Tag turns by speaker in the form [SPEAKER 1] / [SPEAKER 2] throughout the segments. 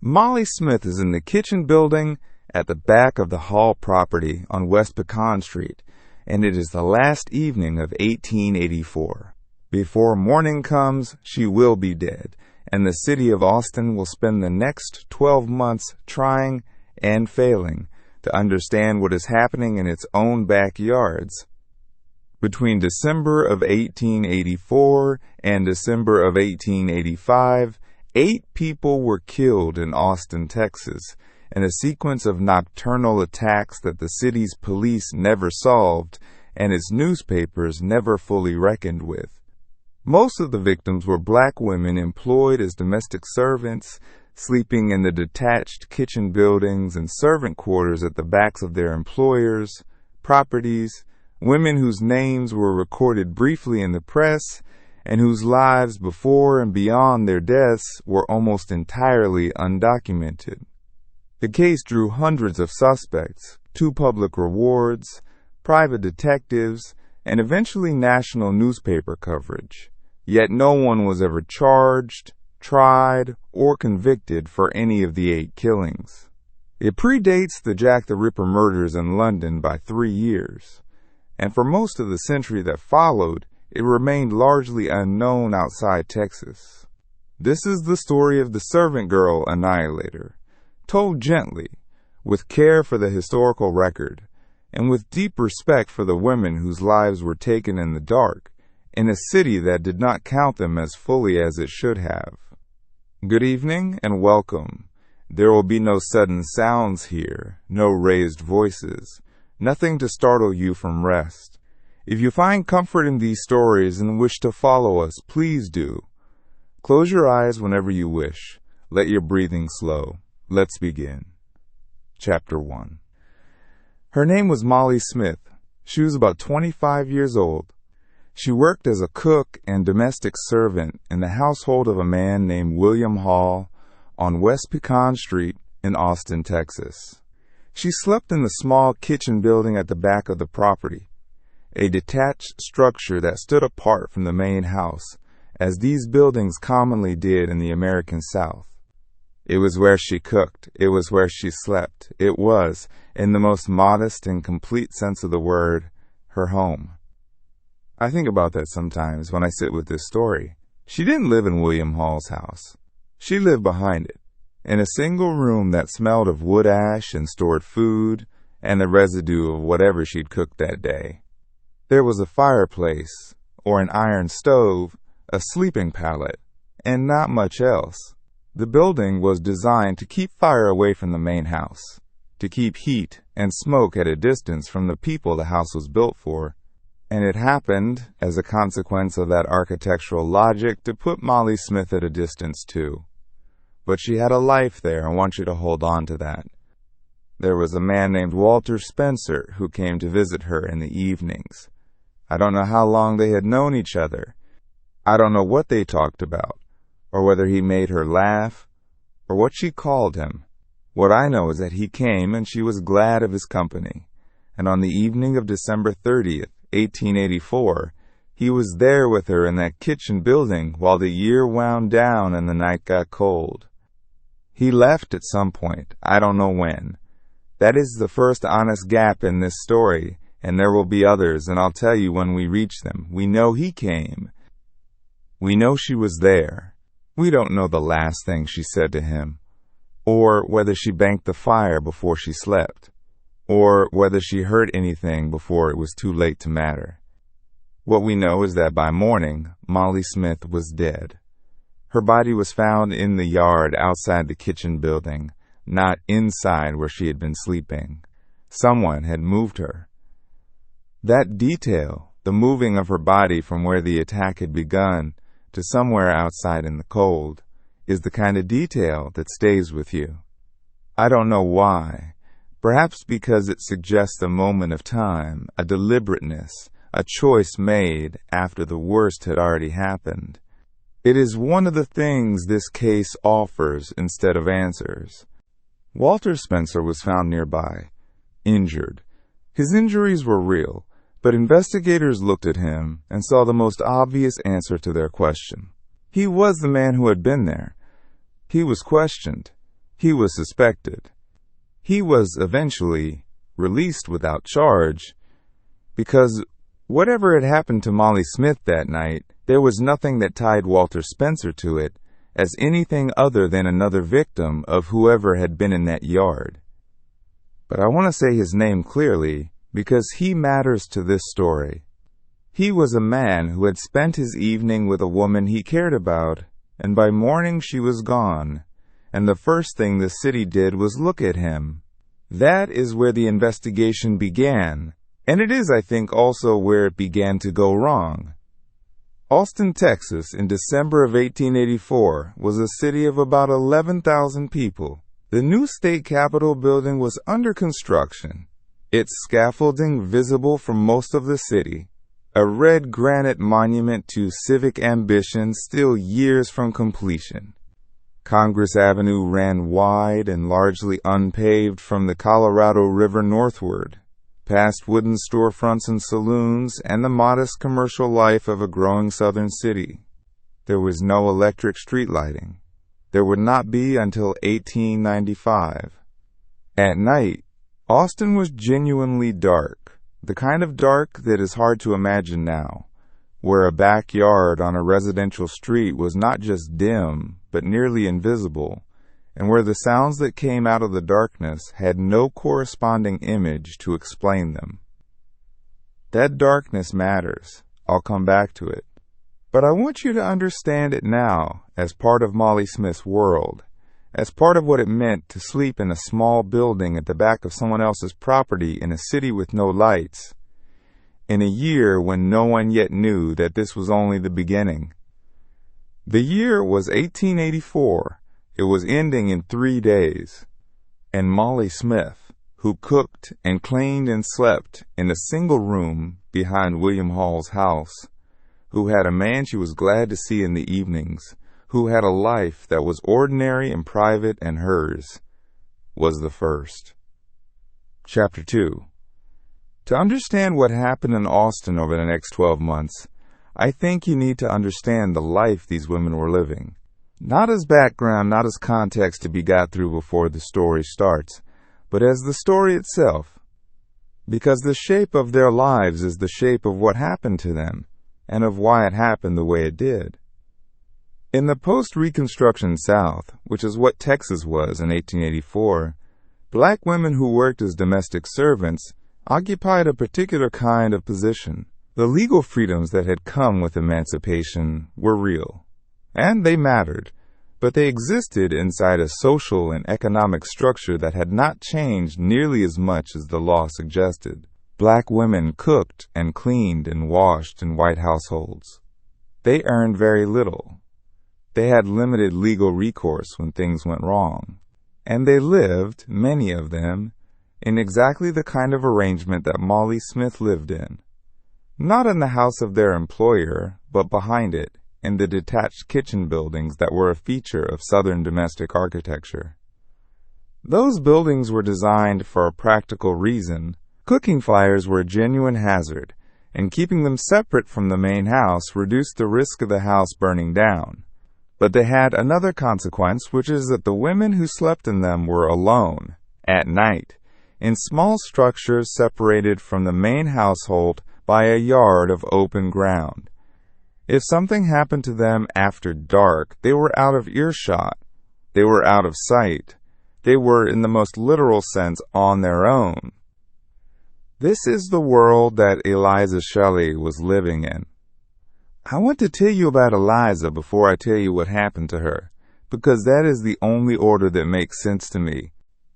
[SPEAKER 1] Mollie Smith is in the kitchen building at the back of the Hall property on West Pecan Street, and it is the last evening of 1884. Before morning comes, she will be dead, and the city of Austin will spend the next 12 months trying and failing to understand what is happening in its own backyards. Between December of 1884 and December of 1885, 8 people were killed in Austin, Texas, in a sequence of nocturnal attacks that the city's police never solved and its newspapers never fully reckoned with. Most of the victims were black women employed as domestic servants, sleeping in the detached kitchen buildings and servant quarters at the backs of their employers' properties, women whose names were recorded briefly in the press and whose lives before and beyond their deaths were almost entirely undocumented. The case drew hundreds of suspects, 2 public rewards, private detectives, and eventually national newspaper coverage. Yet no one was ever charged, tried, or convicted for any of the 8 killings. It predates the Jack the Ripper murders in London by 3 years, and for most of the century that followed, it remained largely unknown outside Texas. This is the story of the servant girl Annihilator, told gently, with care for the historical record, and with deep respect for the women whose lives were taken in the dark, in a city that did not count them as fully as it should have. Good evening and welcome. There will be no sudden sounds here, no raised voices, nothing to startle you from rest. If you find comfort in these stories and wish to follow us, please do. Close your eyes whenever you wish. Let your breathing slow. Let's begin. Chapter 1. Her name was Mollie Smith. She was about 25 years old. She worked as a cook and domestic servant in the household of a man named William Hall on West Pecan Street in Austin, Texas. She slept in the small kitchen building at the back of the property, a detached structure that stood apart from the main house, as these buildings commonly did in the American South. It was where she cooked. It was where she slept. It was, in the most modest and complete sense of the word, her home. I think about that sometimes when I sit with this story. She didn't live in William Hall's house. She lived behind it, in a single room that smelled of wood ash and stored food and the residue of whatever she'd cooked that day. There was a fireplace, or an iron stove, a sleeping pallet, and not much else. The building was designed to keep fire away from the main house, to keep heat and smoke at a distance from the people the house was built for, and it happened, as a consequence of that architectural logic, to put Mollie Smith at a distance too. But she had a life there, and I want you to hold on to that. There was a man named Walter Spencer who came to visit her in the evenings. I don't know how long they had known each other. I don't know what they talked about, or whether he made her laugh, or what she called him. What I know is that he came and she was glad of his company, and on the evening of December 30th, 1884, he was there with her in that kitchen building while the year wound down and the night got cold. He left at some point, I don't know when. That is the first honest gap in this story, and there will be others, and I'll tell you when we reach them. We know he came. We know she was there. We don't know the last thing she said to him, or whether she banked the fire before she slept, or whether she heard anything before it was too late to matter. What we know is that by morning, Mollie Smith was dead. Her body was found in the yard outside the kitchen building, not inside where she had been sleeping. Someone had moved her. That detail, the moving of her body from where the attack had begun to somewhere outside in the cold, is the kind of detail that stays with you. I don't know why. Perhaps because it suggests a moment of time, a deliberateness, a choice made after the worst had already happened. It is one of the things this case offers instead of answers. Walter Spencer was found nearby, injured. His injuries were real, but investigators looked at him and saw the most obvious answer to their question. He was the man who had been there. He was questioned. He was suspected. He was eventually released without charge because whatever had happened to Mollie Smith that night, there was nothing that tied Walter Spencer to it as anything other than another victim of whoever had been in that yard. But I want to say his name clearly because he matters to this story. He was a man who had spent his evening with a woman he cared about, and by morning she was gone, and the first thing the city did was look at him. That is where the investigation began, and it is, I think, also where it began to go wrong. Austin, Texas, in December of 1884, was a city of about 11,000 people. The new state capitol building was under construction, its scaffolding visible from most of the city, a red granite monument to civic ambition still years from completion. Congress Avenue ran wide and largely unpaved from the Colorado River northward, past wooden storefronts and saloons and the modest commercial life of a growing southern city. There was no electric street lighting. There would not be until 1895. At night, Austin was genuinely dark, the kind of dark that is hard to imagine now, where a backyard on a residential street was not just dim, but nearly invisible, and where the sounds that came out of the darkness had no corresponding image to explain them. That darkness matters. I'll come back to it. But I want you to understand it now as part of Mollie Smith's world, as part of what it meant to sleep in a small building at the back of someone else's property in a city with no lights, in a year when no one yet knew that this was only the beginning. The year was 1884. It was ending in 3 days. And Mollie Smith, who cooked and cleaned and slept in a single room behind William Hall's house, who had a man she was glad to see in the evenings, who had a life that was ordinary and private and hers, was the first. Chapter 2. To understand what happened in Austin over the next 12 months, I think you need to understand the life these women were living. Not as background, not as context to be got through before the story starts, but as the story itself. Because the shape of their lives is the shape of what happened to them, and of why it happened the way it did. In the post-Reconstruction South, which is what Texas was in 1884, black women who worked as domestic servants occupied a particular kind of position. The legal freedoms that had come with emancipation were real, and they mattered, but they existed inside a social and economic structure that had not changed nearly as much as the law suggested. Black women cooked and cleaned and washed in white households. They earned very little. They had limited legal recourse when things went wrong. And they lived, many of them, in exactly the kind of arrangement that Mollie Smith lived in. Not in the house of their employer, but behind it, in the detached kitchen buildings that were a feature of Southern domestic architecture. Those buildings were designed for a practical reason. Cooking fires were a genuine hazard, and keeping them separate from the main house reduced the risk of the house burning down. But they had another consequence, which is that the women who slept in them were alone, at night, in small structures separated from the main household by a yard of open ground. If something happened to them after dark, they were out of earshot. They were out of sight. They were, in the most literal sense, on their own. This is the world that Eliza Shelley was living in. I want to tell you about Eliza before I tell you what happened to her, because that is the only order that makes sense to me.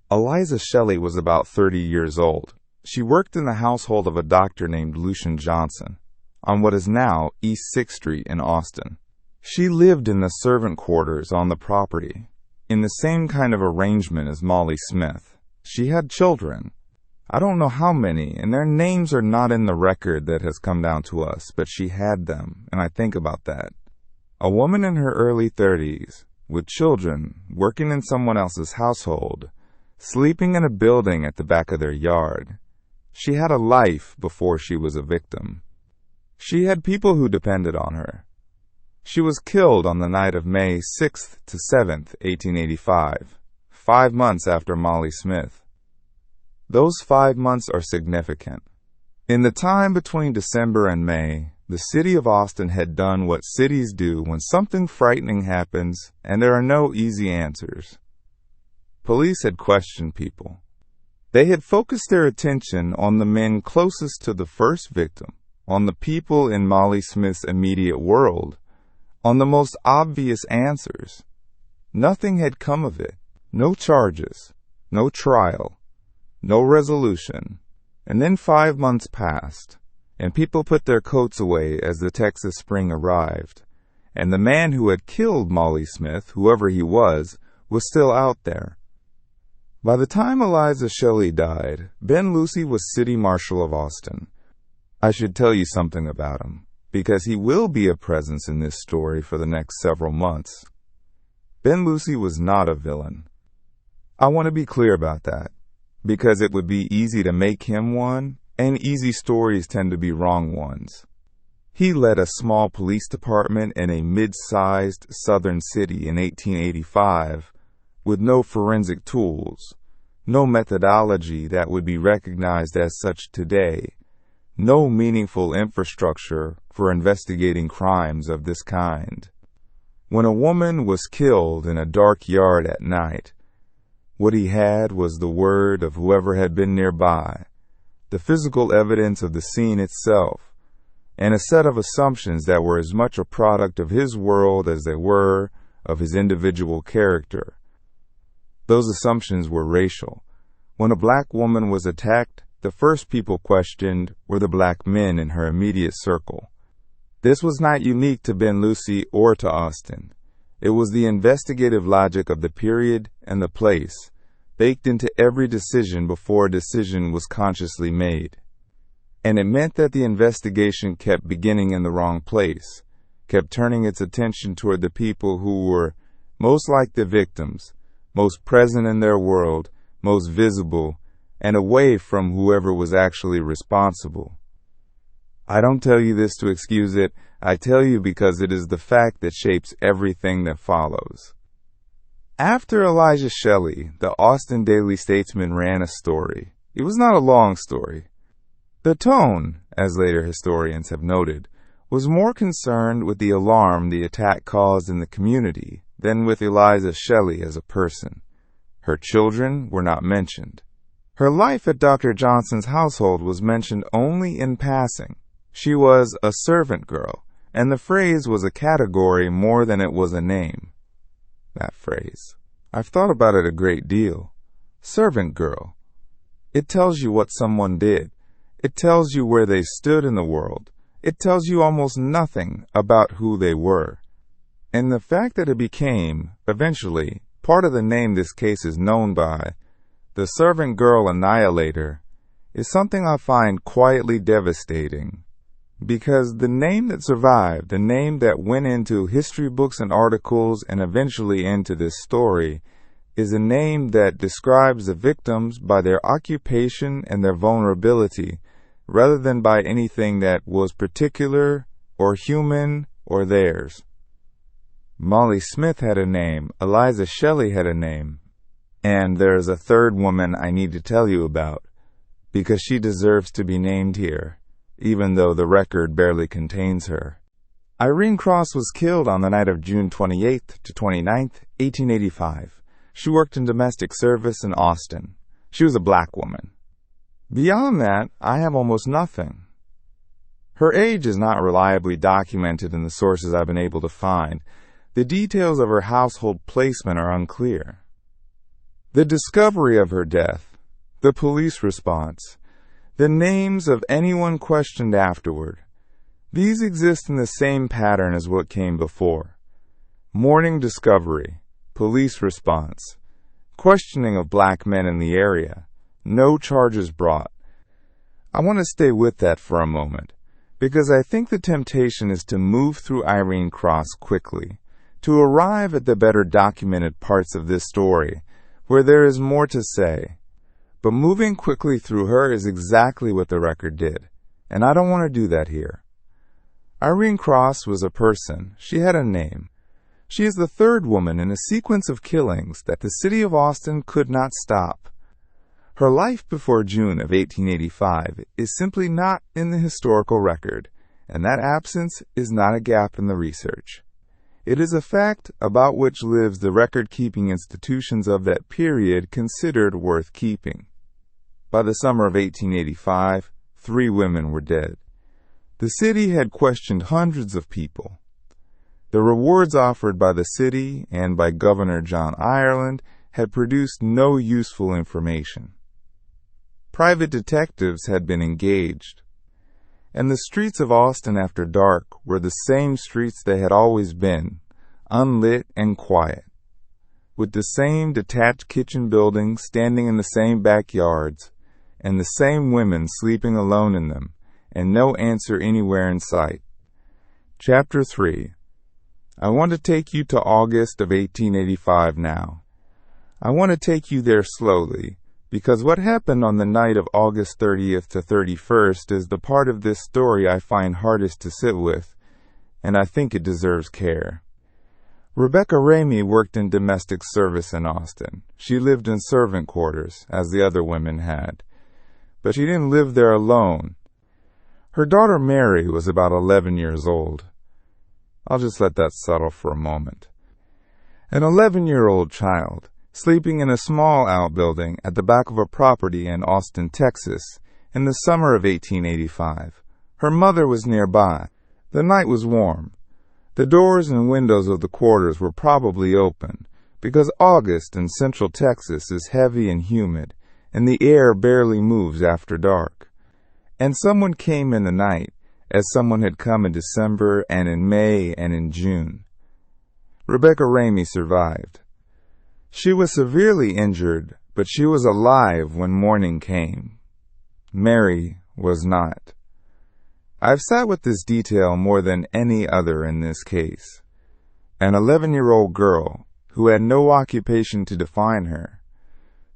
[SPEAKER 1] Eliza Shelley was about 30 years old. She worked in the household of a doctor named Lucian Johnson, on what is now East 6th Street in Austin. She lived in the servant quarters on the property, in the same kind of arrangement as Mollie Smith. She had children. I don't know how many, and their names are not in the record that has come down to us, but she had them, and I think about that. A woman in her early 30s, with children, working in someone else's household, sleeping in a building at the back of their yard. She had a life before she was a victim. She had people who depended on her. She was killed on the night of May 6th to 7th, 1885, 5 months after Mollie Smith. Those 5 months are significant. In the time between December and May, the city of Austin had done what cities do when something frightening happens and there are no easy answers. Police had questioned people. They had focused their attention on the men closest to the first victim, on the people in Mollie Smith's immediate world, on the most obvious answers. Nothing had come of it. No charges, no trial, no resolution. And then 5 months passed, and people put their coats away as the Texas spring arrived, and the man who had killed Mollie Smith, whoever he was still out there. By the time Eliza Shelley died, Ben Lucy was city marshal of Austin. I should tell you something about him, because he will be a presence in this story for the next several months. Ben Lucy was not a villain. I want to be clear about that, because it would be easy to make him one, and easy stories tend to be wrong ones. He led a small police department in a mid-sized southern city in 1885 with no forensic tools, no methodology that would be recognized as such today, no meaningful infrastructure for investigating crimes of this kind. When a woman was killed in a dark yard at night, what he had was the word of whoever had been nearby, the physical evidence of the scene itself, and a set of assumptions that were as much a product of his world as they were of his individual character. Those assumptions were racial. When a black woman was attacked, the first people questioned were the black men in her immediate circle. This was not unique to Ben Lucy or to Austin. It was the investigative logic of the period and the place, baked into every decision before a decision was consciously made. And it meant that the investigation kept beginning in the wrong place, kept turning its attention toward the people who were most like the victims, most present in their world, most visible, and away from whoever was actually responsible. I don't tell you this to excuse it. I tell you because it is the fact that shapes everything that follows. After Eliza Shelley, the Austin Daily Statesman ran a story. It was not a long story. The tone, as later historians have noted, was more concerned with the alarm the attack caused in the community than with Eliza Shelley as a person. Her children were not mentioned. Her life at Dr. Johnson's household was mentioned only in passing. She was a servant girl, and the phrase was a category more than it was a name. That phrase. I've thought about it a great deal. Servant girl. It tells you what someone did. It tells you where they stood in the world. It tells you almost nothing about who they were. And the fact that it became, eventually, part of the name this case is known by, the servant girl Annihilator, is something I find quietly devastating. Because the name that survived, the name that went into history books and articles and eventually into this story, is a name that describes the victims by their occupation and their vulnerability, rather than by anything that was particular or human or theirs. Mollie Smith had a name, Eliza Shelley had a name, and there's a third woman I need to tell you about, because she deserves to be named here, even though the record barely contains her. Irene Cross was killed on the night of June 28th to 29th, 1885. She worked in domestic service in Austin. She was a black woman. Beyond that, I have almost nothing. Her age is not reliably documented in the sources I've been able to find. The details of her household placement are unclear. The discovery of her death, the police response, the names of anyone questioned afterward, these exist in the same pattern as what came before. Morning discovery, police response, questioning of black men in the area, no charges brought. I want to stay with that for a moment, because I think the temptation is to move through Irene Cross quickly, to arrive at the better documented parts of this story, where there is more to say. But moving quickly through her is exactly what the record did, and I don't want to do that here. Irene Cross was a person. She had a name. She is the third woman in a sequence of killings that the city of Austin could not stop. Her life before June of 1885 is simply not in the historical record, and that absence is not a gap in the research. It is a fact about which lives the record-keeping institutions of that period considered worth keeping. By the summer of 1885, 3 women were dead. The city had questioned hundreds of people. The rewards offered by the city and by Governor John Ireland had produced no useful information. Private detectives had been engaged, and the streets of Austin after dark were the same streets they had always been, unlit and quiet, with the same detached kitchen buildings standing in the same backyards, and the same women sleeping alone in them, and no answer anywhere in sight. Chapter 3. I want to take you to August of 1885 now. I want to take you there slowly, because what happened on the night of August 30th to 31st is the part of this story I find hardest to sit with, and I think it deserves care. Rebecca Ramey worked in domestic service in Austin. She lived in servant quarters, as the other women had. But she didn't live there alone. Her daughter Mary was about 11 years old. I'll just let that settle for a moment. An 11-year-old child, sleeping in a small outbuilding at the back of a property in Austin, Texas, in the summer of 1885. Her mother was nearby. The night was warm. The doors and windows of the quarters were probably open, because August in central Texas is heavy and humid, and the air barely moves after dark. And someone came in the night, as someone had come in December and in May and in June. Rebecca Ramey survived. She was severely injured, but she was alive when morning came. Mary was not. I've sat with this detail more than any other in this case. An 11-year-old girl who had no occupation to define her,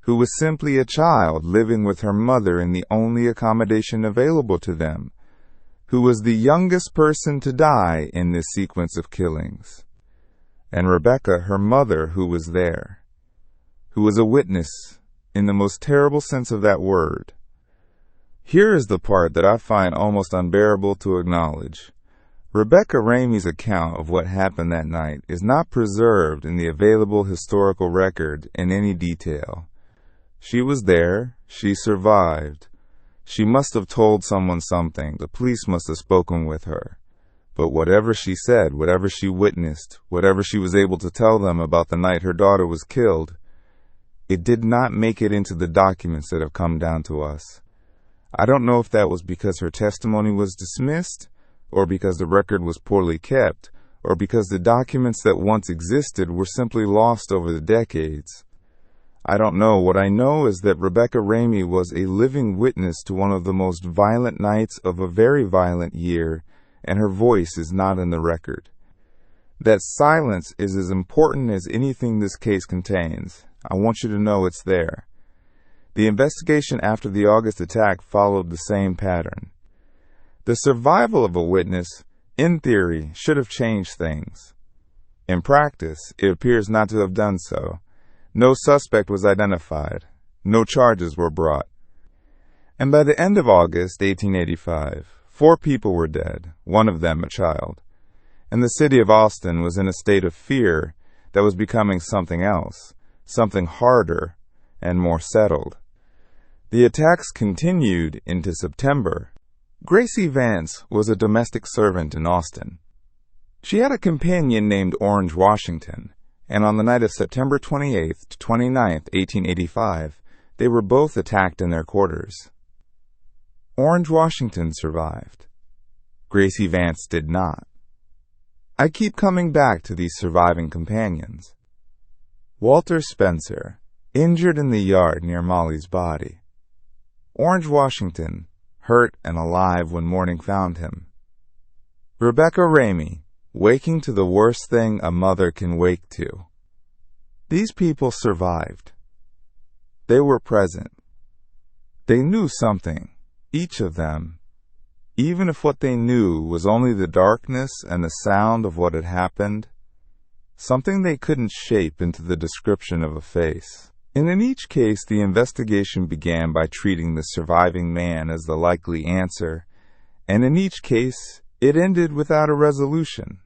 [SPEAKER 1] who was simply a child living with her mother in the only accommodation available to them, who was the youngest person to die in this sequence of killings. And Rebecca, her mother, who was there, who was a witness in the most terrible sense of that word. Here is the part that I find almost unbearable to acknowledge. Rebecca Ramey's account of what happened that night is not preserved in the available historical record in any detail. She was there. She survived. She must have told someone something. The police must have spoken with her. But whatever she said, whatever she witnessed, whatever she was able to tell them about the night her daughter was killed, it did not make it into the documents that have come down to us. I don't know if that was because her testimony was dismissed, or because the record was poorly kept, or because the documents that once existed were simply lost over the decades. I don't know. What I know is that Rebecca Ramey was a living witness to one of the most violent nights of a very violent year, and her voice is not in the record. That silence is as important as anything this case contains. I want you to know it's there. The investigation after the August attack followed the same pattern. The survival of a witness, in theory, should have changed things. In practice, it appears not to have done so. No suspect was identified. No charges were brought. And by the end of August 1885, 4 people were dead, one of them a child. And the city of Austin was in a state of fear that was becoming something else, something harder and more settled. The attacks continued into September. Gracie Vance was a domestic servant in Austin. She had a companion named Orange Washington, and on the night of September 28th to 29th, 1885, they were both attacked in their quarters. Orange Washington survived. Gracie Vance did not. I keep coming back to these surviving companions. Walter Spencer, injured in the yard near Mollie's body. Orange Washington, hurt and alive when morning found him. Rebecca Ramey, waking to the worst thing a mother can wake to. These people survived. They were present. They knew something, each of them, even if what they knew was only the darkness and the sound of what had happened. something they couldn't shape into the description of a face. And in each case, the investigation began by treating the surviving man as the likely answer, and in each case, it ended without a resolution.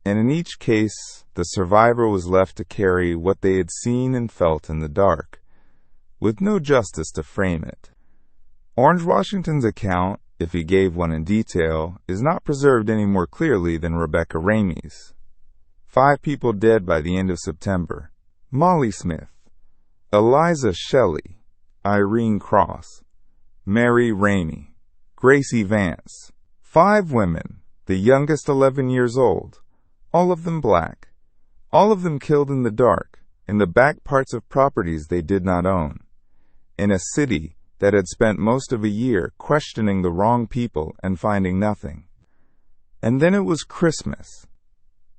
[SPEAKER 1] And in each case, the survivor was left to carry what they had seen and felt in the dark, with no justice to frame it. Orange Washington's account, if he gave one in detail, is not preserved any more clearly than Rebecca Ramey's. 5 people dead by the end of September: Mollie Smith, Eliza Shelley, Irene Cross, Mary Ramey, Gracie Vance. 5 women, the youngest 11 years old, all of them black, all of them killed in the dark, in the back parts of properties they did not own, in a city that had spent most of a year questioning the wrong people and finding nothing. And then it was Christmas.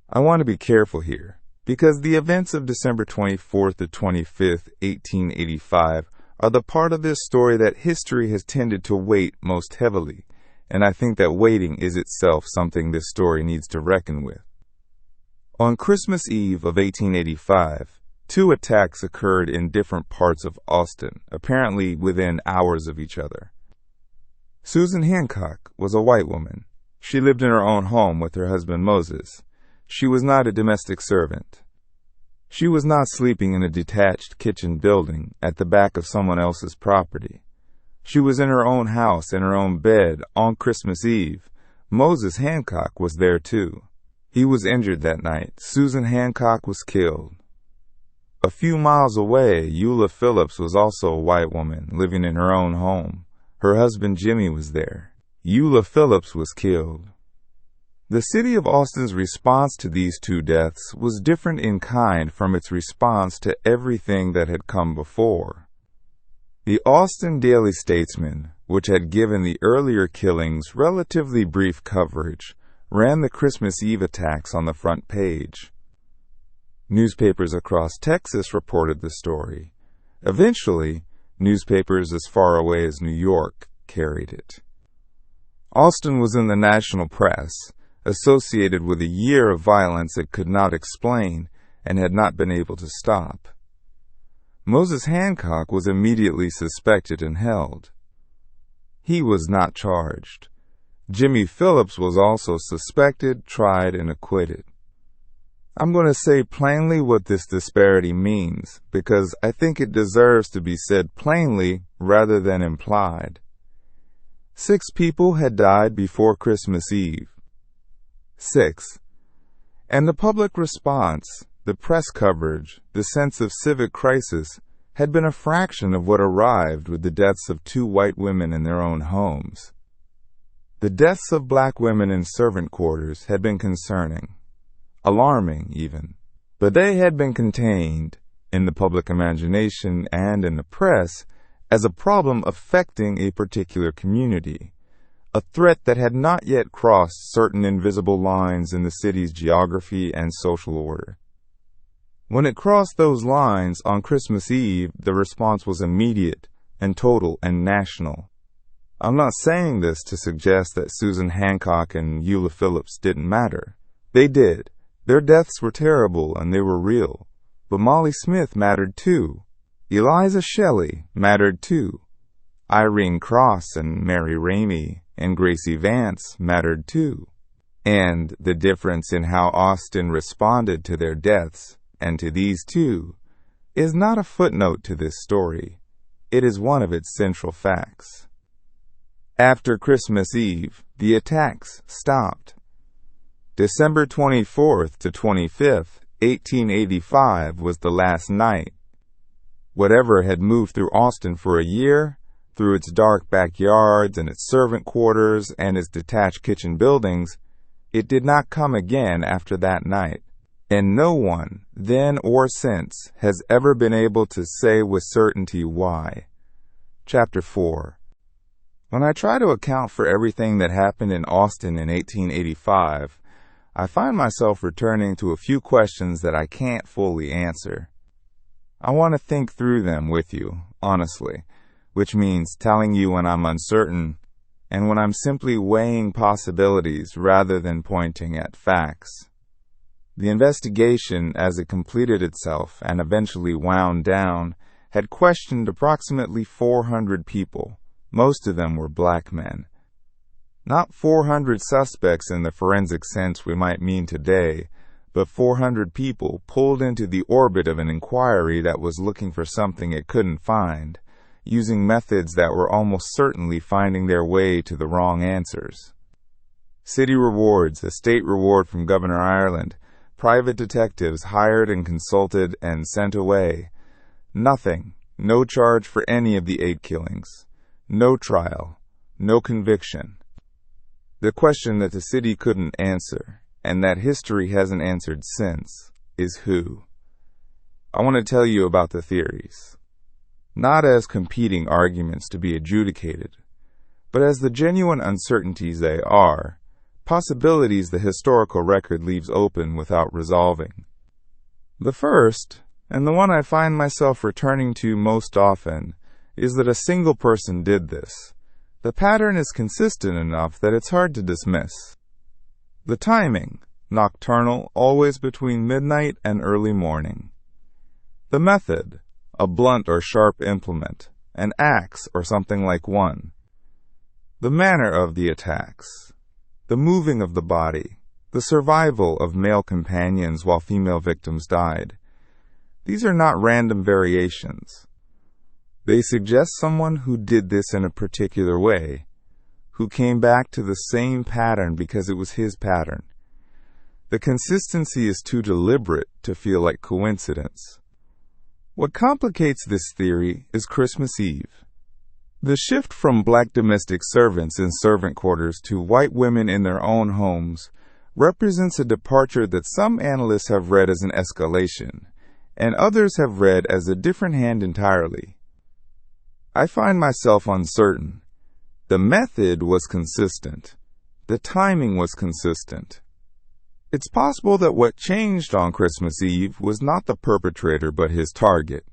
[SPEAKER 1] I want to be careful here, because the events of December 24th to 25th, 1885 are the part of this story that history has tended to weight most heavily, and I think that weighting is itself something this story needs to reckon with. On Christmas Eve of 1885, 2 attacks occurred in different parts of Austin, apparently within hours of each other. Susan Hancock was a white woman. She lived in her own home with her husband Moses. She was not a domestic servant. She was not sleeping in a detached kitchen building at the back of someone else's property. She was in her own house, in her own bed, on Christmas Eve. Moses Hancock was there too. He was injured that night. Susan Hancock was killed. A few miles away, Eula Phillips was also a white woman living in her own home. Her husband Jimmy was there. Eula Phillips was killed. The city of Austin's response to these 2 deaths was different in kind from its response to everything that had come before. The Austin Daily Statesman, which had given the earlier killings relatively brief coverage, ran the Christmas Eve attacks on the front page. Newspapers across Texas reported the story. Eventually, newspapers as far away as New York carried it. Austin was in the national press, associated with a year of violence it could not explain and had not been able to stop. Moses Hancock was immediately suspected and held. He was not charged. Jimmy Phillips was also suspected, tried, and acquitted. I'm going to say plainly what this disparity means, because I think it deserves to be said plainly rather than implied. 6 people had died before Christmas Eve. 6. And the public response, the press coverage, the sense of civic crisis had been a fraction of what arrived with the deaths of 2 white women in their own homes. The deaths of black women in servant quarters had been concerning. Alarming, even. But they had been contained, in the public imagination and in the press, as a problem affecting a particular community, a threat that had not yet crossed certain invisible lines in the city's geography and social order. When it crossed those lines on Christmas Eve, the response was immediate and total and national. I'm not saying this to suggest that Susan Hancock and Eula Phillips didn't matter. They did. Their deaths were terrible and they were real. But Mollie Smith mattered too. Eliza Shelley mattered too. Irene Cross and Mary Ramey and Gracie Vance mattered too. And the difference in how Austin responded to their deaths and to these 2 is not a footnote to this story. It is one of its central facts. After Christmas Eve, the attacks stopped. December 24th to 25th, 1885 was the last night. Whatever had moved through Austin for a year, through its dark backyards and its servant quarters and its detached kitchen buildings, it did not come again after that night. And no one, then or since, has ever been able to say with certainty why. Chapter 4. When I try to account for everything that happened in Austin in 1885, I find myself returning to a few questions that I can't fully answer. I want to think through them with you, honestly, which means telling you when I'm uncertain and when I'm simply weighing possibilities rather than pointing at facts. The investigation, as it completed itself and eventually wound down, had questioned approximately 400 people. Most of them were black men. Not 400 suspects in the forensic sense we might mean today, but 400 people pulled into the orbit of an inquiry that was looking for something it couldn't find, using methods that were almost certainly finding their way to the wrong answers. City rewards, a state reward from Governor Ireland, private detectives hired and consulted and sent away. Nothing, no charge for any of the 8 killings. No trial, no conviction. The question that the city couldn't answer, and that history hasn't answered since, is who. I want to tell you about the theories. Not as competing arguments to be adjudicated, but as the genuine uncertainties they are, possibilities the historical record leaves open without resolving. The first, and the one I find myself returning to most often, is that a single person did this. The pattern is consistent enough that it's hard to dismiss. The timing, nocturnal, always between midnight and early morning. The method, a blunt or sharp implement, an axe or something like one. The manner of the attacks, the moving of the body, the survival of male companions while female victims died. These are not random variations. They suggest someone who did this in a particular way, who came back to the same pattern because it was his pattern. The consistency is too deliberate to feel like coincidence. What complicates this theory is Christmas Eve. The shift from black domestic servants in servant quarters to white women in their own homes represents a departure that some analysts have read as an escalation, and others have read as a different hand entirely. I find myself uncertain. The method was consistent. The timing was consistent. It's possible that what changed on Christmas Eve was not the perpetrator but his target,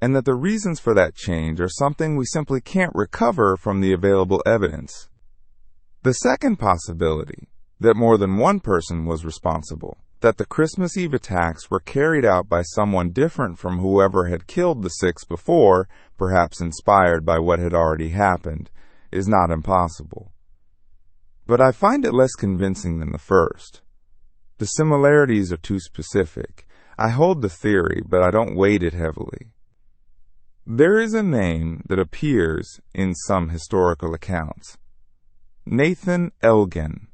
[SPEAKER 1] and that the reasons for that change are something we simply can't recover from the available evidence. The second possibility, that more than one person was responsible, that the Christmas Eve attacks were carried out by someone different from whoever had killed the 6 before, perhaps inspired by what had already happened, is not impossible. But I find it less convincing than the first. The similarities are too specific. I hold the theory, but I don't weight it heavily. There is a name that appears in some historical accounts. Nathan Elgin.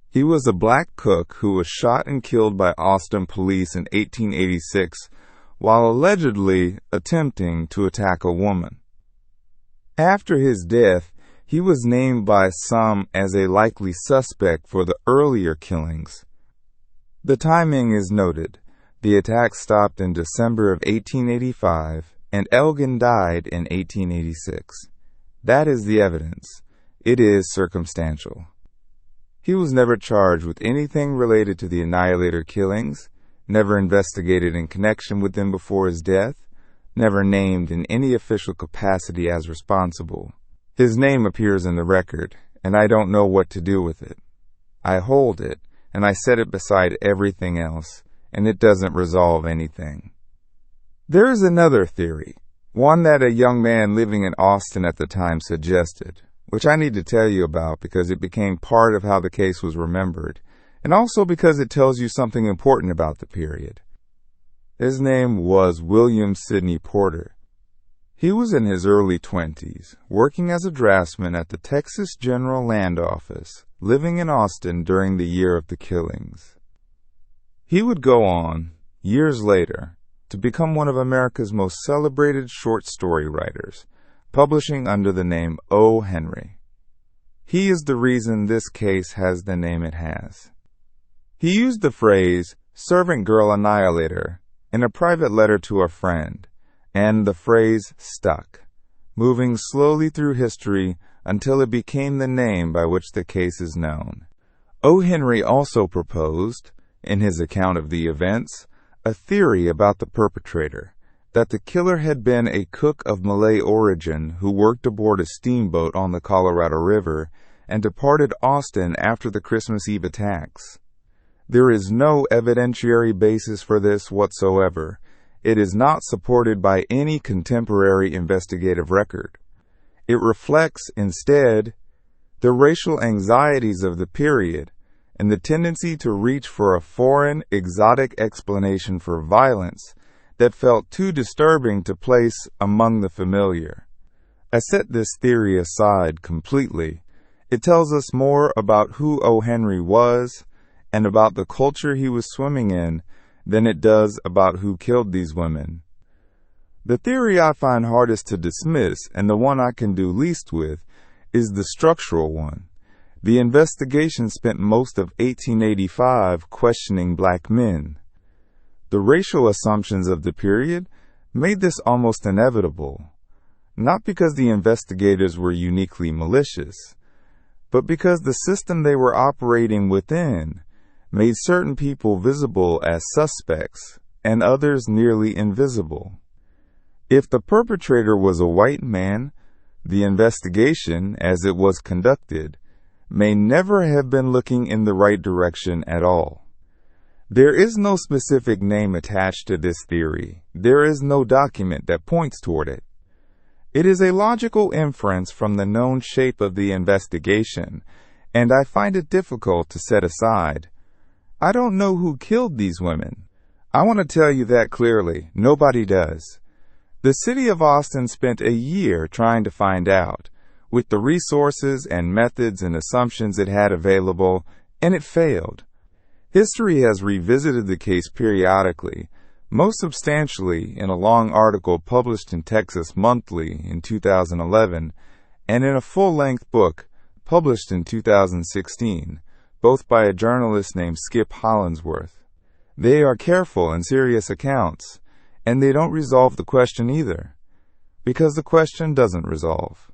[SPEAKER 1] He was a black cook who was shot and killed by Austin police in 1886 while allegedly attempting to attack a woman. After his death, he was named by some as a likely suspect for the earlier killings. The timing is noted. The attack stopped in December of 1885, and Elgin died in 1886. That is the evidence. It is circumstantial. He was never charged with anything related to the Annihilator killings, never investigated in connection with them before his death, never named in any official capacity as responsible. His name appears in the record, and I don't know what to do with it. I hold it, and I set it beside everything else, and it doesn't resolve anything. There is another theory, one that a young man living in Austin at the time suggested, which I need to tell you about because it became part of how the case was remembered, and also because it tells you something important about the period. His name was William Sidney Porter. He was in his early 20s, working as a draftsman at the Texas General Land Office, living in Austin during the year of the killings. He would go on, years later, to become one of America's most celebrated short story writers, publishing under the name O. Henry. He is the reason this case has the name it has. He used the phrase, "servant girl annihilator," in a private letter to a friend, and the phrase stuck, moving slowly through history until it became the name by which the case is known. O. Henry also proposed, in his account of the events, a theory about the perpetrator, that the killer had been a cook of Malay origin who worked aboard a steamboat on the Colorado River and departed Austin after the Christmas Eve attacks. There is no evidentiary basis for this whatsoever. It is not supported by any contemporary investigative record. It reflects, instead, the racial anxieties of the period and the tendency to reach for a foreign, exotic explanation for violence that felt too disturbing to place among the familiar. I set this theory aside completely. It tells us more about who O. Henry was and about the culture he was swimming in than it does about who killed these women. The theory I find hardest to dismiss, and the one I can do least with, is the structural one. The investigation spent most of 1885 questioning black men. The racial assumptions of the period made this almost inevitable, not because the investigators were uniquely malicious, but because the system they were operating within made certain people visible as suspects and others nearly invisible. If the perpetrator was a white man, the investigation, as it was conducted, may never have been looking in the right direction at all. There is no specific name attached to this theory. There is no document that points toward it. It is a logical inference from the known shape of the investigation, and I find it difficult to set aside. I don't know who killed these women. I want to tell you that clearly. Nobody does. The city of Austin spent a year trying to find out, with the resources and methods and assumptions it had available, and it failed. History has revisited the case periodically, most substantially in a long article published in Texas Monthly in 2011, and in a full-length book published in 2016, both by a journalist named Skip Hollandsworth. They are careful and serious accounts, and they don't resolve the question either, because the question doesn't resolve.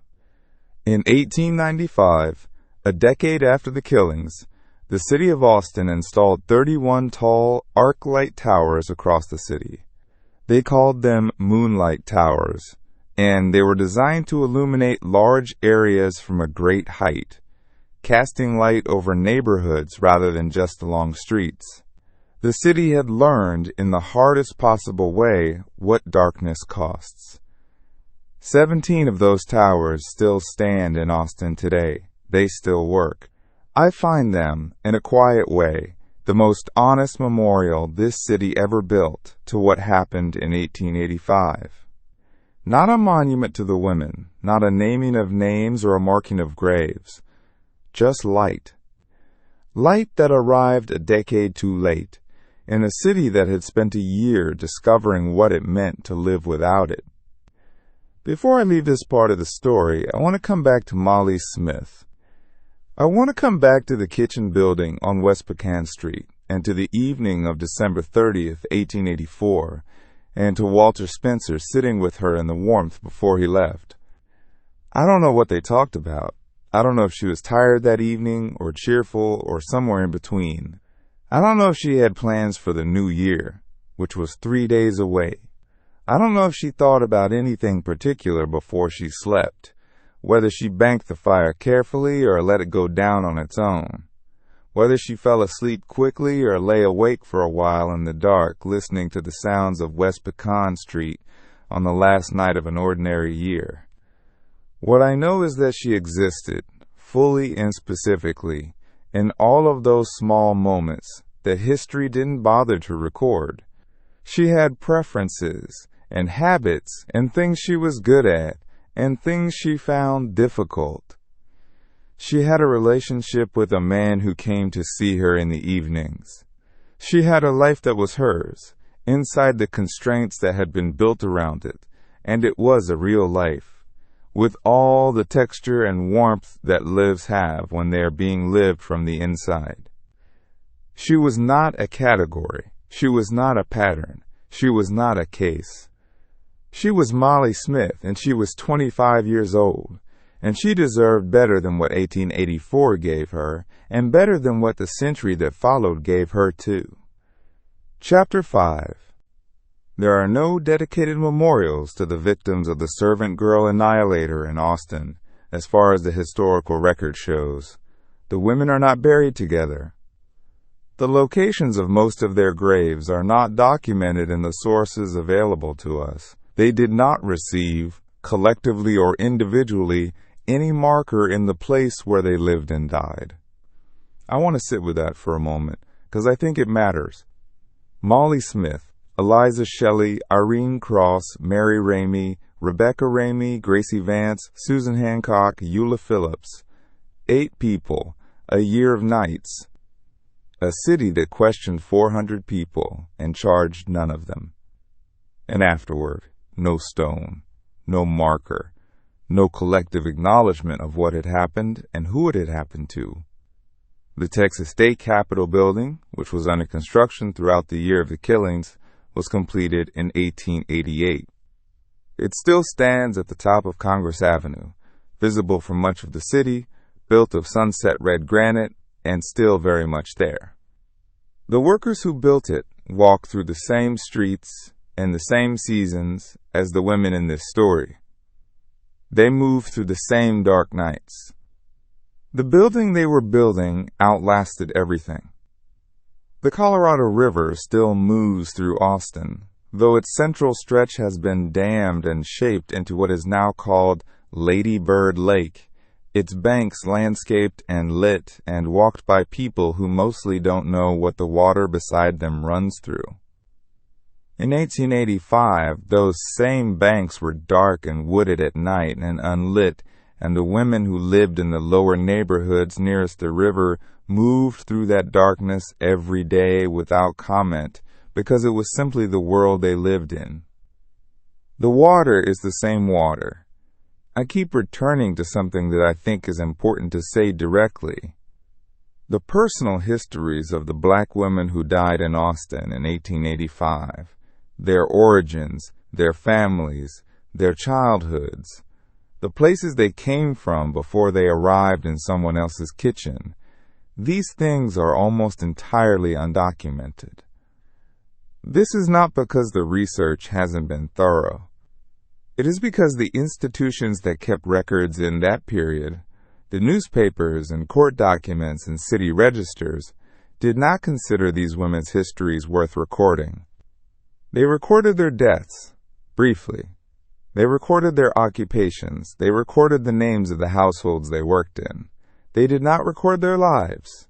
[SPEAKER 1] In 1895, a decade after the killings, the city of Austin installed 31 tall arc-light towers across the city. They called them moonlight towers, and they were designed to illuminate large areas from a great height, casting light over neighborhoods rather than just along streets. The city had learned in the hardest possible way what darkness costs. 17 of those towers still stand in Austin today. They still work. I find them, in a quiet way, the most honest memorial this city ever built to what happened in 1885. Not a monument to the women, not a naming of names or a marking of graves. Just light. Light that arrived a decade too late, in a city that had spent a year discovering what it meant to live without it. Before I leave this part of the story, I want to come back to Mollie Smith. I want to come back to the kitchen building on West Pecan Street, and to the evening of December 30th, 1884, and to Walter Spencer sitting with her in the warmth before he left. I don't know what they talked about. I don't know if she was tired that evening, or cheerful, or somewhere in between. I don't know if she had plans for the new year, which was 3 days away. I don't know if she thought about anything particular before she slept, whether she banked the fire carefully or let it go down on its own, whether she fell asleep quickly or lay awake for a while in the dark listening to the sounds of West Pecan Street on the last night of an ordinary year. What I know is that she existed, fully and specifically, in all of those small moments that history didn't bother to record. She had preferences and habits and things she was good at and things she found difficult. She had a relationship with a man who came to see her in the evenings. She had a life that was hers, inside the constraints that had been built around it, and it was a real life, with all the texture and warmth that lives have when they are being lived from the inside. She was not a category. She was not a pattern. She was not a case. She was Mollie Smith, and she was 25 years old, and she deserved better than what 1884 gave her, and better than what the century that followed gave her too. Chapter 5. There are no dedicated memorials to the victims of the servant girl Annihilator in Austin, as far as the historical record shows. The women are not buried together. The locations of most of their graves are not documented in the sources available to us. They did not receive, collectively or individually, any marker in the place where they lived and died. I want to sit with that for a moment, because I think it matters. Mollie Smith, Eliza Shelley, Irene Cross, Mary Ramey, Rebecca Ramey, Gracie Vance, Susan Hancock, Eula Phillips. 8 people, a year of nights. A city that questioned 400 people and charged none of them. And afterward, no stone, no marker, no collective acknowledgement of what had happened and who it had happened to. The Texas State Capitol building, which was under construction throughout the year of the killings, was completed in 1888. It still stands at the top of Congress Avenue, visible from much of the city, built of sunset red granite, and still very much there. The workers who built it walked through the same streets and the same seasons as the women in this story. They moved through the same dark nights. The building they were building outlasted everything. The Colorado River still moves through Austin, though its central stretch has been dammed and shaped into what is now called Lady Bird Lake, its banks landscaped and lit and walked by people who mostly don't know what the water beside them runs through. In 1885, those same banks were dark and wooded at night and unlit, and the women who lived in the lower neighborhoods nearest the river moved through that darkness every day without comment, because it was simply the world they lived in. The water is the same water. I keep returning to something that I think is important to say directly. The personal histories of the black women who died in Austin in 1885, their origins, their families, their childhoods, the places they came from before they arrived in someone else's kitchen, these things are almost entirely undocumented. This is not because the research hasn't been thorough. It is because the institutions that kept records in that period, the newspapers and court documents and city registers, did not consider these women's histories worth recording. They recorded their deaths, briefly. They recorded their occupations. They recorded the names of the households they worked in. They did not record their lives.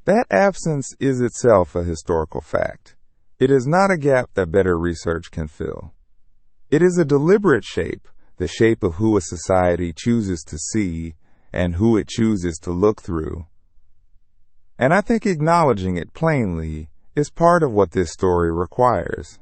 [SPEAKER 1] That absence is itself a historical fact. It is not a gap that better research can fill. It is a deliberate shape, the shape of who a society chooses to see and who it chooses to look through. And I think acknowledging it plainly is part of what this story requires.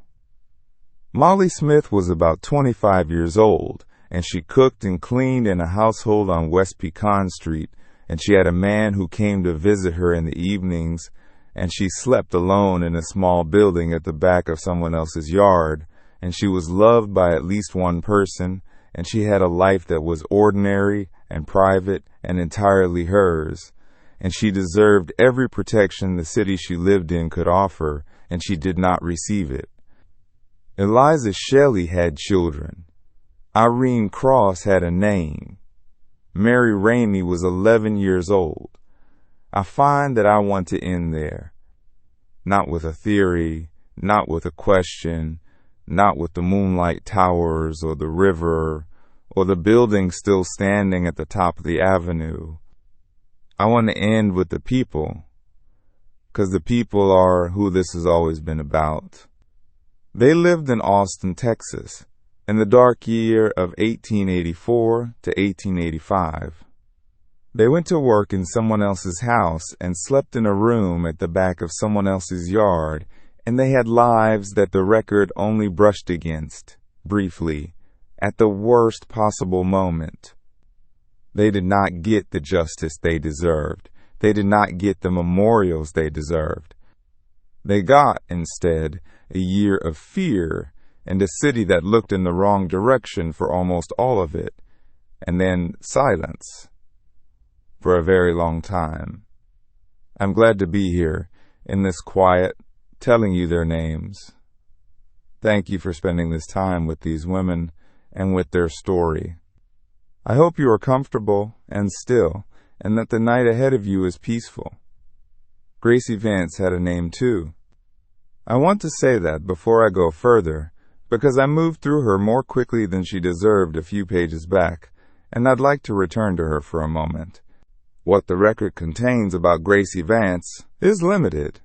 [SPEAKER 1] Mollie Smith was about 25 years old, and she cooked and cleaned in a household on West Pecan Street, and she had a man who came to visit her in the evenings, and she slept alone in a small building at the back of someone else's yard, and she was loved by at least one person, and she had a life that was ordinary and private and entirely hers, and she deserved every protection the city she lived in could offer, and she did not receive it. Eliza Shelley had children. Irene Cross had a name. Mary Ramey was 11 years old. I find that I want to end there. Not with a theory, not with a question, not with the moonlight towers or the river or the building still standing at the top of the avenue. I want to end with the people, because the people are who this has always been about. They lived in Austin, Texas, in the dark year of 1884 to 1885. They went to work in someone else's house and slept in a room at the back of someone else's yard, and they had lives that the record only brushed against, briefly, at the worst possible moment. They did not get the justice they deserved. They did not get the memorials they deserved. They got, instead, a year of fear and a city that looked in the wrong direction for almost all of it, and then silence for a very long time. I'm glad to be here in this quiet, telling you their names. Thank you for spending this time with these women and with their story. I hope you are comfortable and still, and that the night ahead of you is peaceful. Gracie Vance had a name too. I want to say that before I go further, because I moved through her more quickly than she deserved a few pages back, and I'd like to return to her for a moment. What the record contains about Gracie Vance is limited.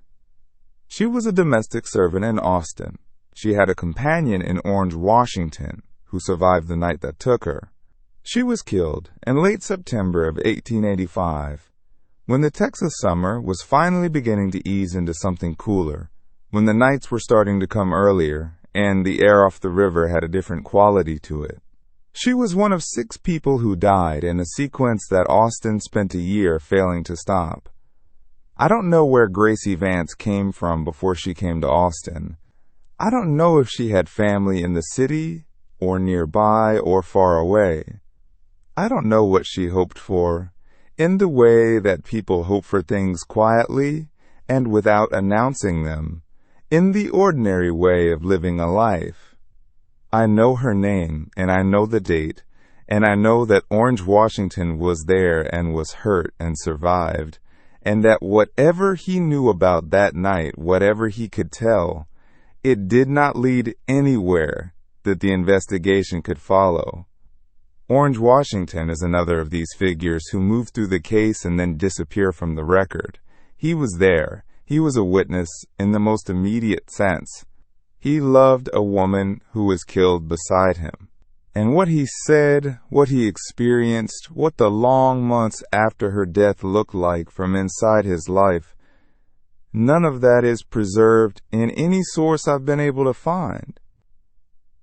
[SPEAKER 1] She was a domestic servant in Austin. She had a companion in Orange, Washington, who survived the night that took her. She was killed in late September of 1885, when the Texas summer was finally beginning to ease into something cooler, when the nights were starting to come earlier, and the air off the river had a different quality to it. She was one of 6 people who died in a sequence that Austin spent a year failing to stop. I don't know where Gracie Vance came from before she came to Austin. I don't know if she had family in the city, or nearby, or far away. I don't know what she hoped for, in the way that people hope for things quietly and without announcing them, in the ordinary way of living a life. I know her name, and I know the date, and I know that Orange, Washington was there and was hurt and survived, and that whatever he knew about that night, whatever he could tell, it did not lead anywhere that the investigation could follow. Orange, Washington is another of these figures who move through the case and then disappear from the record. He was there. He was a witness in the most immediate sense. He loved a woman who was killed beside him. And what he said, what he experienced, what the long months after her death looked like from inside his life, none of that is preserved in any source I've been able to find.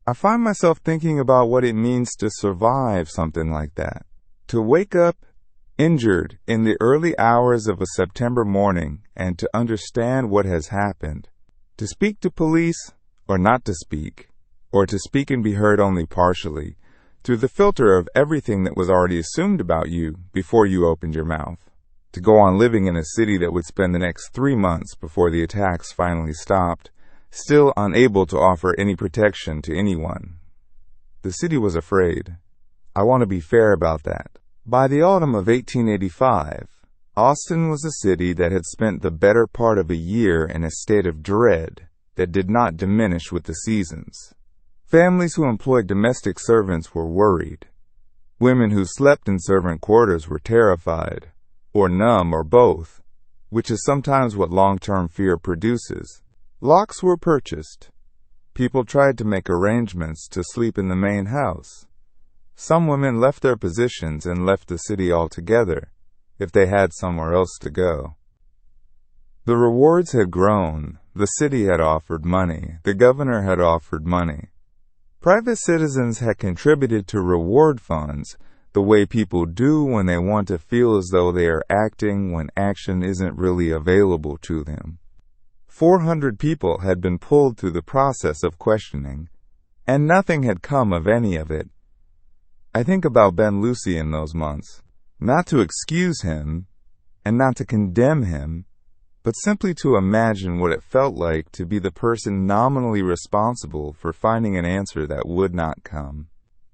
[SPEAKER 1] I find myself thinking about what it means to survive something like that. To wake up injured in the early hours of a September morning and to understand what has happened. To speak to police or not to speak, or to speak and be heard only partially, through the filter of everything that was already assumed about you before you opened your mouth. To go on living in a city that would spend the next 3 months before the attacks finally stopped, still unable to offer any protection to anyone. The city was afraid. I want to be fair about that. By the autumn of 1885, Austin was a city that had spent the better part of a year in a state of dread that did not diminish with the seasons. Families who employed domestic servants were worried. Women who slept in servant quarters were terrified, or numb, or both, which is sometimes what long-term fear produces. Locks were purchased. People tried to make arrangements to sleep in the main house. Some women left their positions and left the city altogether, if they had somewhere else to go. The rewards had grown. The city had offered money. The governor had offered money. Private citizens had contributed to reward funds, the way people do when they want to feel as though they are acting when action isn't really available to them. 400 people had been pulled through the process of questioning, and nothing had come of any of it. I think about Ben Lucy in those months, not to excuse him, and not to condemn him, but simply to imagine what it felt like to be the person nominally responsible for finding an answer that would not come.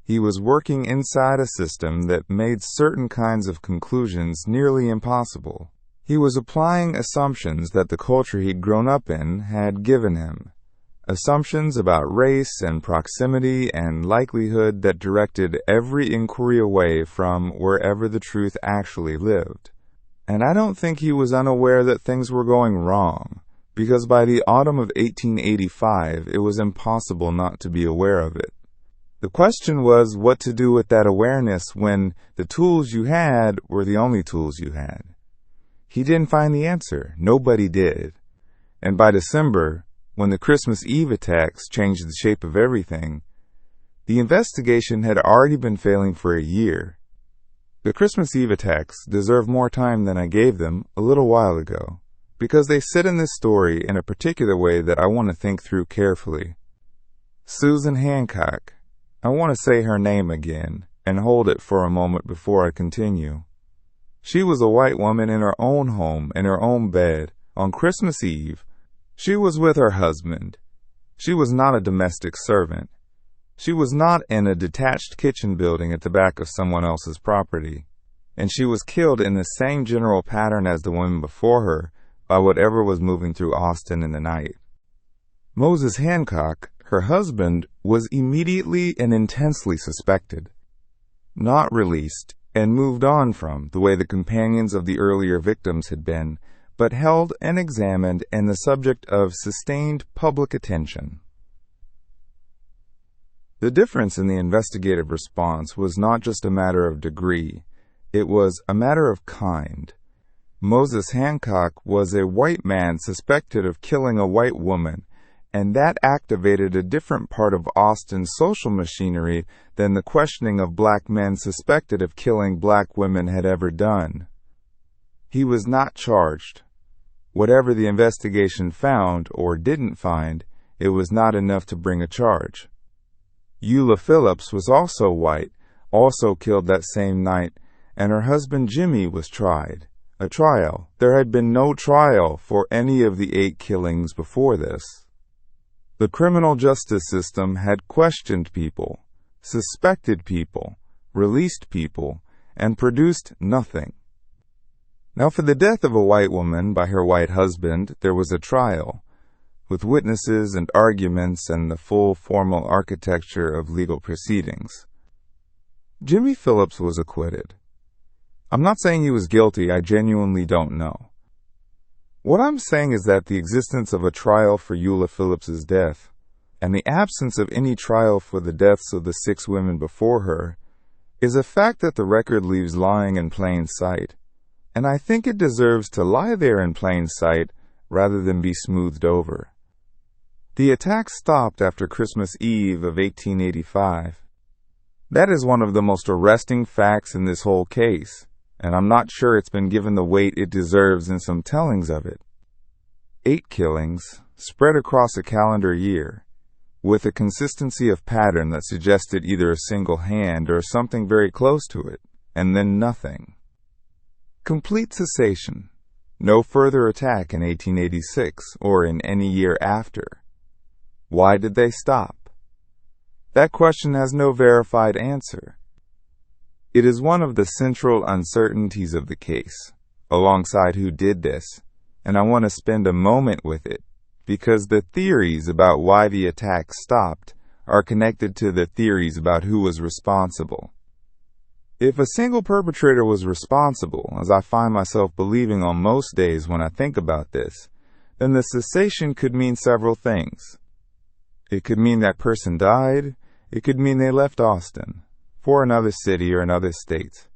[SPEAKER 1] He was working inside a system that made certain kinds of conclusions nearly impossible. He was applying assumptions that the culture he'd grown up in had given him. Assumptions about race and proximity and likelihood that directed every inquiry away from wherever the truth actually lived. And I don't think he was unaware that things were going wrong, because by the autumn of 1885 it was impossible not to be aware of it. The question was what to do with that awareness when the tools you had were the only tools you had. He didn't find the answer. Nobody did. And by December, when the Christmas Eve attacks changed the shape of everything, the investigation had already been failing for a year. The Christmas Eve attacks deserve more time than I gave them a little while ago, because they sit in this story in a particular way that I want to think through carefully. Susan Hancock. I want to say her name again and hold it for a moment before I continue. She was a white woman in her own home, in her own bed, on Christmas Eve. She was with her husband. She was not a domestic servant. She was not in a detached kitchen building at the back of someone else's property. And she was killed in the same general pattern as the women before her, by whatever was moving through Austin in the night. Moses Hancock, her husband, was immediately and intensely suspected, not released, and moved on from the way the companions of the earlier victims had been, but held and examined and the subject of sustained public attention. The difference in the investigative response was not just a matter of degree, it was a matter of kind. Moses Hancock was a white man suspected of killing a white woman, and that activated a different part of Austin's social machinery than the questioning of black men suspected of killing black women had ever done. He was not charged. Whatever the investigation found or didn't find, it was not enough to bring a charge. Eula Phillips was also white, also killed that same night, and her husband Jimmy was tried. A trial. There had been no trial for any of the 8 killings before this. The criminal justice system had questioned people, suspected people, released people, and produced nothing. Now, for the death of a white woman by her white husband, there was a trial, with witnesses and arguments and the full formal architecture of legal proceedings. Jimmy Phillips was acquitted. I'm not saying he was guilty, I genuinely don't know. What I'm saying is that the existence of a trial for Eula Phillips's death, and the absence of any trial for the deaths of the 6 women before her, is a fact that the record leaves lying in plain sight, and I think it deserves to lie there in plain sight rather than be smoothed over. The attack stopped after Christmas Eve of 1885. That is one of the most arresting facts in this whole case, and I'm not sure it's been given the weight it deserves in some tellings of it. 8 killings, spread across a calendar year, with a consistency of pattern that suggested either a single hand or something very close to it, and then nothing. Complete cessation. No further attack in 1886 or in any year after. Why did they stop? That question has no verified answer. It is one of the central uncertainties of the case, alongside who did this, and I want to spend a moment with it, because the theories about why the attack stopped are connected to the theories about who was responsible. If a single perpetrator was responsible, as I find myself believing on most days when I think about this, then the cessation could mean several things. It could mean that person died. It could mean they left Austin for another city or another state.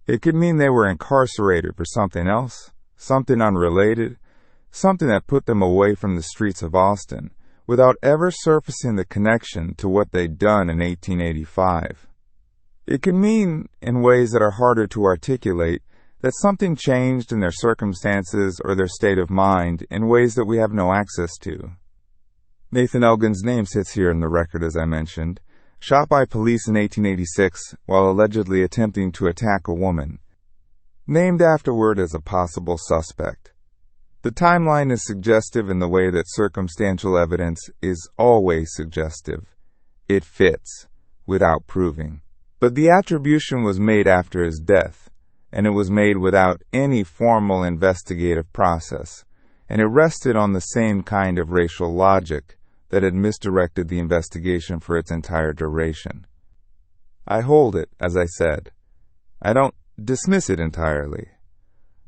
[SPEAKER 1] It could mean they were incarcerated for something else, something unrelated, something that put them away from the streets of Austin, without ever surfacing the connection to what they'd done in 1885. It could mean, in ways that are harder to articulate, that something changed in their circumstances or their state of mind in ways that we have no access to. Nathan Elgin's name sits here in the record, as I mentioned, shot by police in 1886 while allegedly attempting to attack a woman, named afterward as a possible suspect. The timeline is suggestive in the way that circumstantial evidence is always suggestive. It fits, without proving. But the attribution was made after his death, and it was made without any formal investigative process, and it rested on the same kind of racial logic that had misdirected the investigation for its entire duration. I hold it, as I said. I don't dismiss it entirely,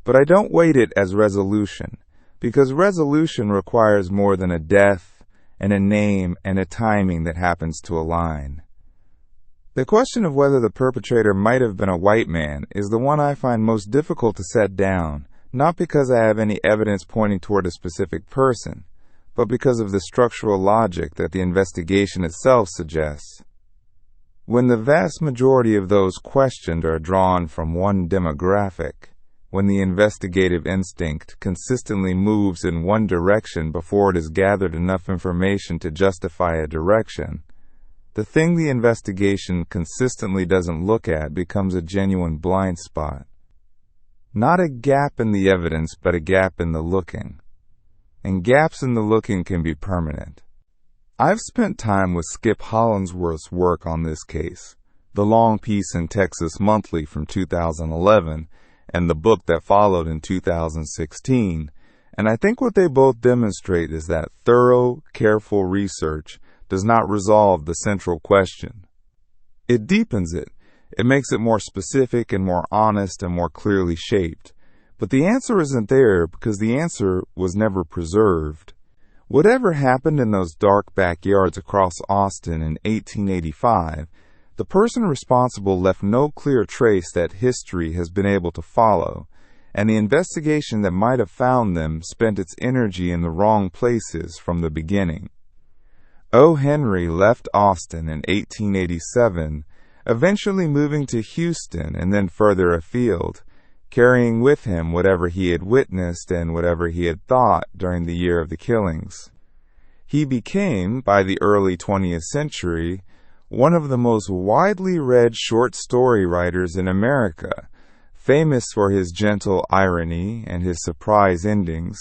[SPEAKER 1] but I don't weight it as resolution, because resolution requires more than a death and a name and a timing that happens to align. The question of whether the perpetrator might have been a white man is the one I find most difficult to set down, not because I have any evidence pointing toward a specific person, but because of the structural logic that the investigation itself suggests. When the vast majority of those questioned are drawn from one demographic, when the investigative instinct consistently moves in one direction before it has gathered enough information to justify a direction, the thing the investigation consistently doesn't look at becomes a genuine blind spot. Not a gap in the evidence, but a gap in the looking. And gaps in the looking can be permanent. I've spent time with Skip Hollingsworth's work on this case, the long piece in Texas Monthly from 2011, and the book that followed in 2016, And I think what they both demonstrate is that thorough, careful research does not resolve the central question. It deepens it. It makes it more specific and more honest and more clearly shaped. But the answer isn't there because the answer was never preserved. Whatever happened in those dark backyards across Austin in 1885, the person responsible left no clear trace that history has been able to follow, and the investigation that might have found them spent its energy in the wrong places from the beginning. O. Henry left Austin in 1887, eventually moving to Houston and then further afield, carrying with him whatever he had witnessed and whatever he had thought during the year of the killings. He became, by the early 20th century, one of the most widely read short story writers in America, famous for his gentle irony and his surprise endings,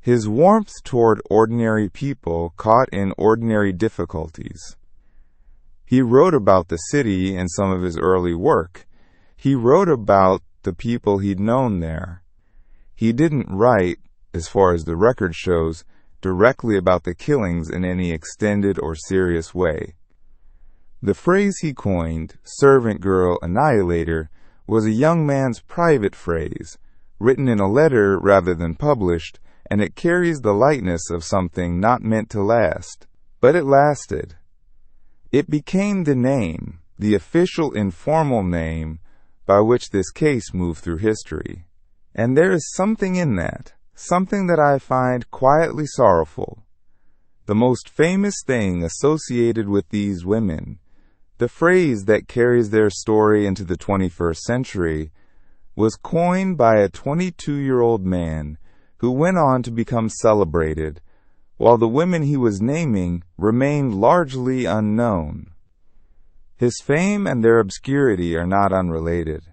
[SPEAKER 1] his warmth toward ordinary people caught in ordinary difficulties. He wrote about the city in some of his early work. He wrote about the people he'd known there. He didn't write, as far as the record shows, directly about the killings in any extended or serious way. The phrase he coined, servant girl annihilator, was a young man's private phrase, written in a letter rather than published, and it carries the lightness of something not meant to last. But it lasted. It became the name, the official informal name, by which this case moved through history. And there is something in that, something that I find quietly sorrowful. The most famous thing associated with these women, the phrase that carries their story into the 21st century, was coined by a 22-year-old man who went on to become celebrated, while the women he was naming remained largely unknown. His fame and their obscurity are not unrelated.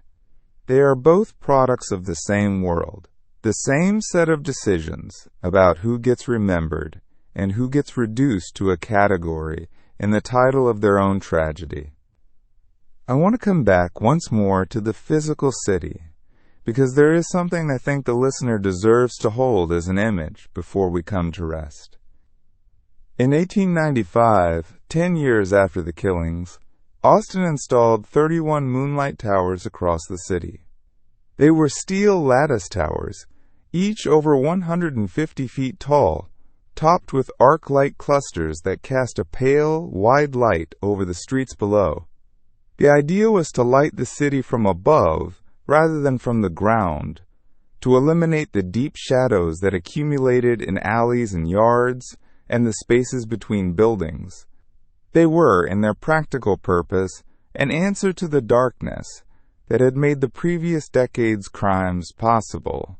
[SPEAKER 1] They are both products of the same world, the same set of decisions about who gets remembered and who gets reduced to a category in the title of their own tragedy. I want to come back once more to the physical city, because there is something I think the listener deserves to hold as an image before we come to rest. In 1895, 10 years after the killings, Austin installed 31 moonlight towers across the city. They were steel lattice towers, each over 150 feet tall, topped with arc-light clusters that cast a pale, wide light over the streets below. The idea was to light the city from above rather than from the ground, to eliminate the deep shadows that accumulated in alleys and yards and the spaces between buildings. They were, in their practical purpose, an answer to the darkness that had made the previous decade's crimes possible.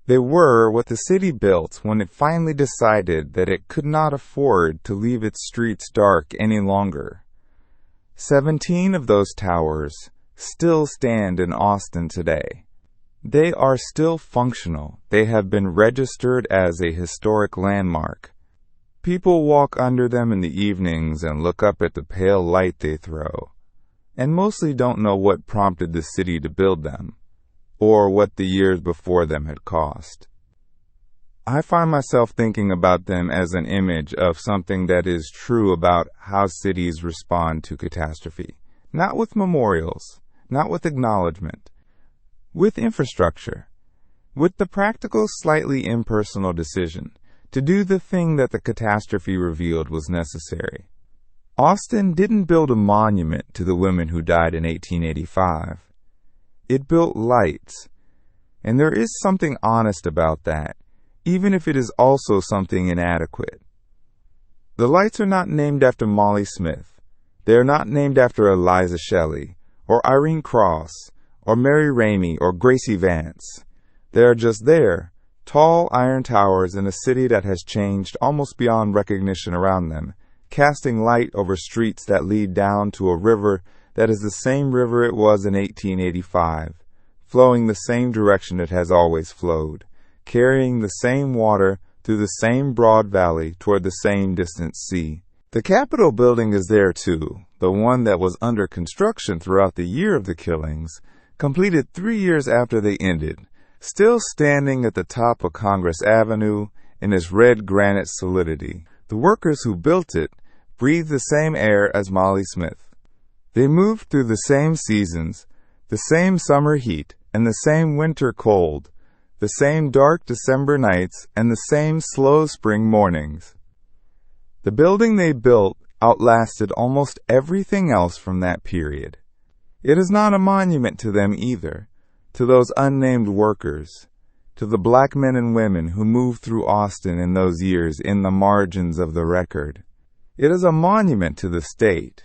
[SPEAKER 1] They were what the city built when it finally decided that it could not afford to leave its streets dark any longer. 17 of those towers still stand in Austin today. They are still functional. They have been registered as a historic landmark. People walk under them in the evenings and look up at the pale light they throw, and mostly don't know what prompted the city to build them, or what the years before them had cost. I find myself thinking about them as an image of something that is true about how cities respond to catastrophe, not with memorials, not with acknowledgement, with infrastructure, with the practical, slightly impersonal decision to do the thing that the catastrophe revealed was necessary. Austin didn't build a monument to the women who died in 1885. It built lights, and there is something honest about that, even if it is also something inadequate. The lights are not named after Mollie Smith. They are not named after Eliza Shelley, or Irene or Mary Ramey, or Gracie Vance. They are just there, tall iron towers in a city that has changed almost beyond recognition around them, casting light over streets that lead down to a river that is the same river it was in 1885, flowing the same direction it has always flowed, carrying the same water through the same broad valley toward the same distant sea. The Capitol building is there too, the one that was under construction throughout the year of the killings, completed 3 years after they ended, still standing at the top of Congress Avenue in its red granite solidity. The workers who built it breathed the same air as Mollie Smith. They moved through the same seasons, the same summer heat and the same winter cold, the same dark December nights and the same slow spring mornings. The building they built outlasted almost everything else from that period. It is not a monument to them either, to those unnamed workers, to the black men and women who moved through Austin in those years in the margins of the record. It is a monument to the state,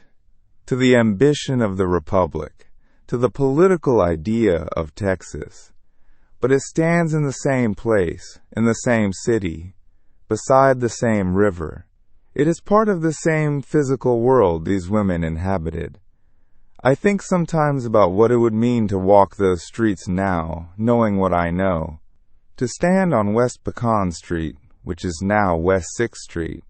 [SPEAKER 1] to the ambition of the republic, to the political idea of Texas. But it stands in the same place, in the same city, beside the same river. It is part of the same physical world these women inhabited. I think sometimes about what it would mean to walk those streets now, knowing what I know. To stand on West Pecan Street, which is now West 6th Street,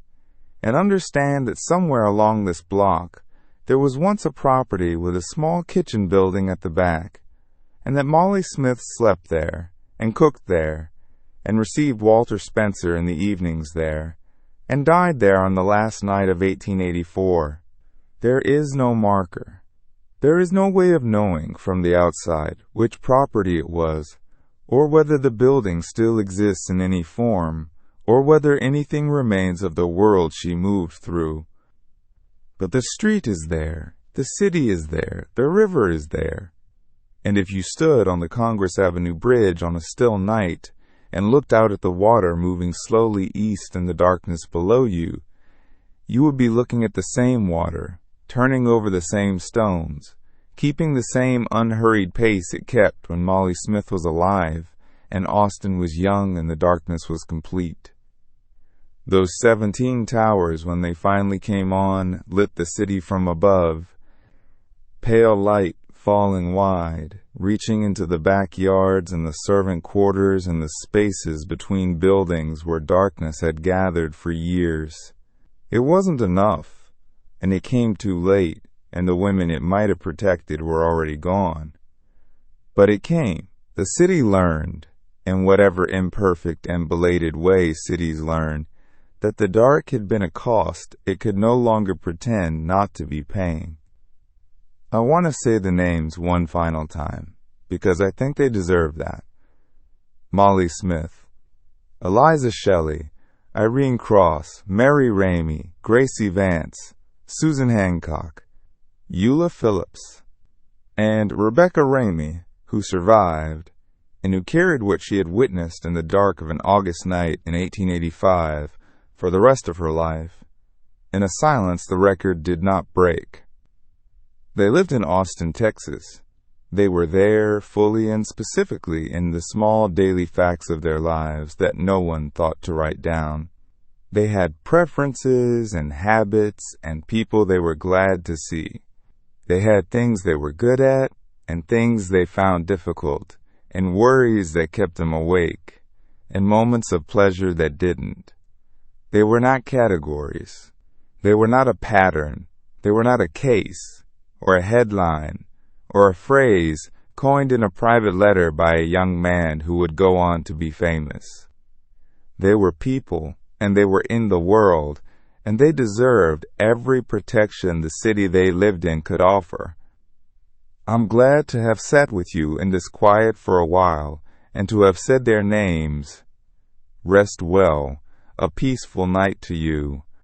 [SPEAKER 1] and understand that somewhere along this block there was once a property with a small kitchen building at the back, and that Mollie Smith slept there, and cooked there, and received Walter Spencer in the evenings there, and died there on the last night of 1884. There is no marker. There is no way of knowing from the outside which property it was, or whether the building still exists in any form, or whether anything remains of the world she moved through. But the street is there, the city is there, the river is there. And if you stood on the Congress Avenue Bridge on a still night and looked out at the water moving slowly east in the darkness below you, you would be looking at the same water, turning over the same stones, keeping the same unhurried pace it kept when Mollie Smith was alive and Austin was young and the darkness was complete. Those 17 towers, when they finally came on, lit the city from above, pale light falling wide, reaching into the backyards and the servant quarters and the spaces between buildings where darkness had gathered for years. It wasn't enough, and it came too late, and the women it might have protected were already gone. But it came. The city learned, in whatever imperfect and belated way cities learn, that the dark had been a cost it could no longer pretend not to be paying. I want to say the names one final time, because I think they deserve that. Mollie Smith, Eliza Shelley, Irene Cross, Mary Ramey, Gracie Vance, Susan Hancock, Eula Phillips, and Rebecca Ramey, who survived, and who carried what she had witnessed in the dark of an August night in 1885 for the rest of her life, in a silence the record did not break. They lived in Austin, Texas. They were there fully and specifically in the small daily facts of their lives that no one thought to write down. They had preferences and habits and people they were glad to see. They had things they were good at and things they found difficult, and worries that kept them awake, and moments of pleasure that didn't. They were not categories. They were not a pattern. They were not a case, or a headline, or a phrase coined in a private letter by a young man who would go on to be famous. They were people, and they were in the world, and they deserved every protection the city they lived in could offer. I'm glad to have sat with you in this quiet for a while, and to have said their names. Rest well. A peaceful night to you.